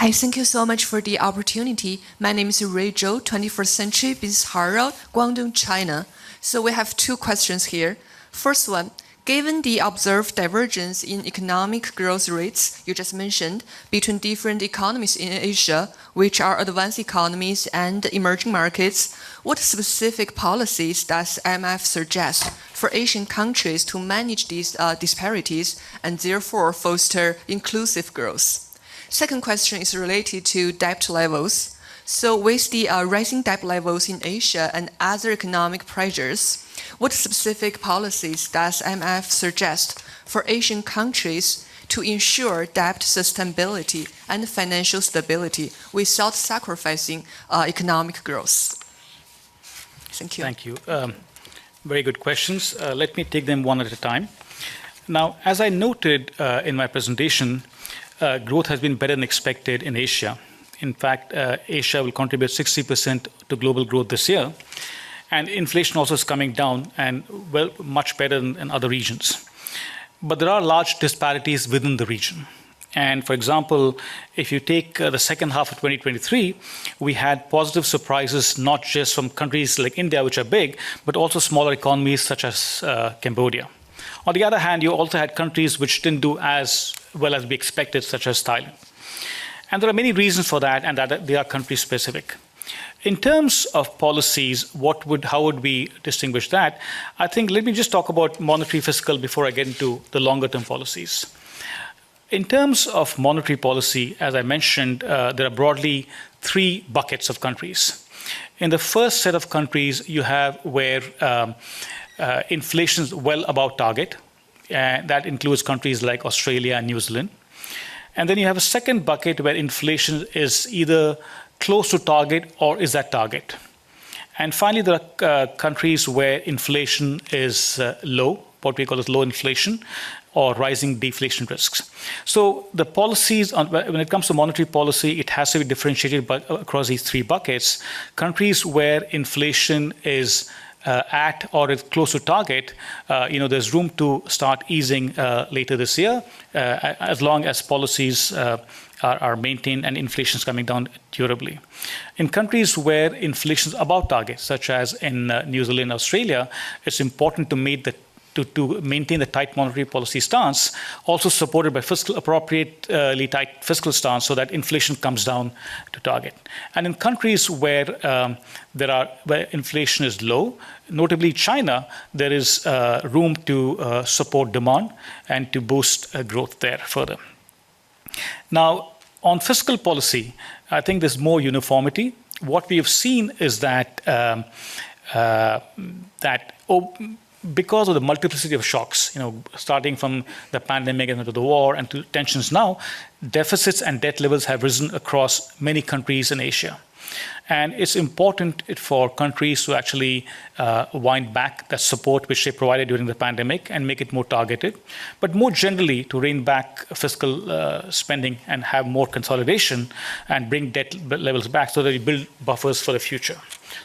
Hi, thank you so much for the opportunity. My name is Ray Zhou, 21st Century Business Herald, Guangdong, China. So we have two questions here. First one, given the observed divergence in economic growth rates you just mentioned between different economies in Asia, which are advanced economies and emerging markets, what specific policies does IMF suggest for Asian countries to manage these disparities and therefore foster inclusive growth? Second question is related to debt levels. So with the rising debt levels in Asia and other economic pressures, what specific policies does IMF suggest for Asian countries to ensure debt sustainability and financial stability without sacrificing economic growth? Thank you. Thank you. Very good questions. Let me take them one at a time. Now, as I noted in my presentation, growth has been better than expected in Asia. In fact, Asia will contribute 60% to global growth this year. And inflation also is coming down and much better than in other regions. But there are large disparities within the region. And for example, if you take the second half of 2023, we had positive surprises, not just from countries like India, which are big, but also smaller economies such as Cambodia. On the other hand, you also had countries which didn't do as well as we expected, such as Thailand. And there are many reasons for that, and that they are country-specific. In terms of policies, how would we distinguish that? I think let me just talk about monetary fiscal before I get into the longer-term policies. In terms of monetary policy, as I mentioned, there are broadly three buckets of countries. In the first set of countries, you have where inflation is well above target. That includes countries like Australia and New Zealand. And then you have a second bucket where inflation is either close to target or is at target. And finally, there are countries where inflation is low, what we call as low inflation, or rising deflation risks. So the policies, when it comes to monetary policy, it has to be differentiated across these three buckets. Countries where inflation is at or is close to target, there's room to start easing later this year, as long as policies are maintained and inflation is coming down durably. In countries where inflation is above target, such as in New Zealand and Australia, it's important to maintain the tight monetary policy stance, also supported by appropriately tight fiscal stance so that inflation comes down to target. And in countries where where inflation is low, notably China, there is room to support demand and to boost growth there further. Now, on fiscal policy, I think there's more uniformity. What we have seen is that because of the multiplicity of shocks, starting from the pandemic and to the war and to tensions now, deficits and debt levels have risen across many countries in Asia. And it's important for countries to actually wind back that support which they provided during the pandemic and make it more targeted, but more generally to rein back fiscal spending and have more consolidation and bring debt levels back so that you build buffers for the future.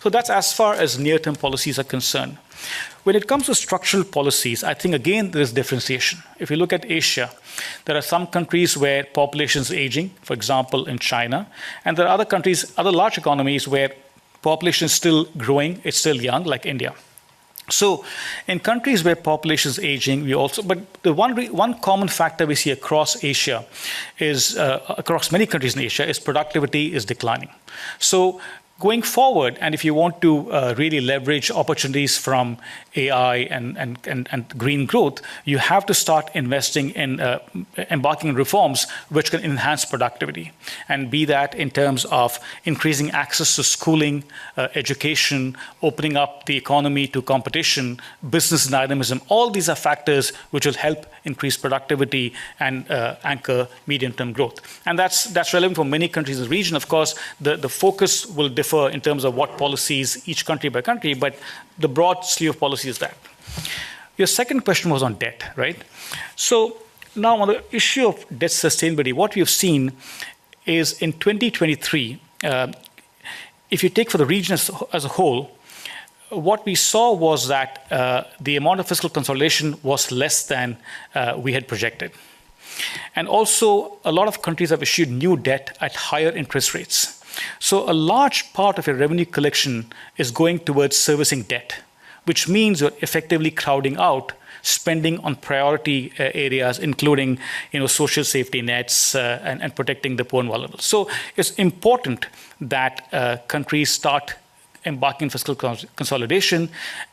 So that's as far as near-term policies are concerned. When it comes to structural policies, I think, again, there is differentiation. If you look at Asia, there are some countries where population is aging, for example, in China. And there are other countries, other large economies where population is still growing, it's still young, like India. So in countries where population is aging, but the one common factor we see across Asia is, across many countries in Asia, is productivity is declining. So going forward, and if you want to really leverage opportunities from AI and green growth, you have to start investing in embarking on reforms which can enhance productivity, and be that in terms of increasing access to schooling, education, opening up the economy to competition, business dynamism. All these are factors which will help increase productivity and anchor medium-term growth. And that's relevant for many countries in the region. Of course, the focus will differ in terms of what policies each country by country, but the broad slew of policies is that. Your second question was on debt, right? So now on the issue of debt sustainability, what we have seen is in 2023, if you take for the region as a whole, what we saw was that the amount of fiscal consolidation was less than we had projected. And also, a lot of countries have issued new debt at higher interest rates. So a large part of your revenue collection is going towards servicing debt, which means you're effectively crowding out spending on priority areas, including social safety nets and protecting the poor and vulnerable. So it's important that countries start embarking on fiscal consolidation.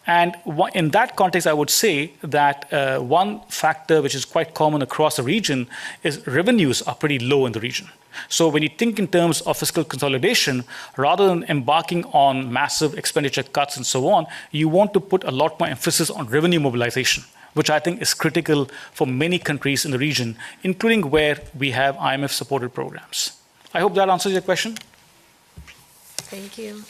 And in that context, I would say that one factor which is quite common across the region is revenues are pretty low in the region. So when you think in terms of fiscal consolidation, rather than embarking on massive expenditure cuts and so on, you want to put a lot more emphasis on revenue mobilization, which I think is critical for many countries in the region, including where we have IMF-supported programs. I hope that answers your question. Thank you.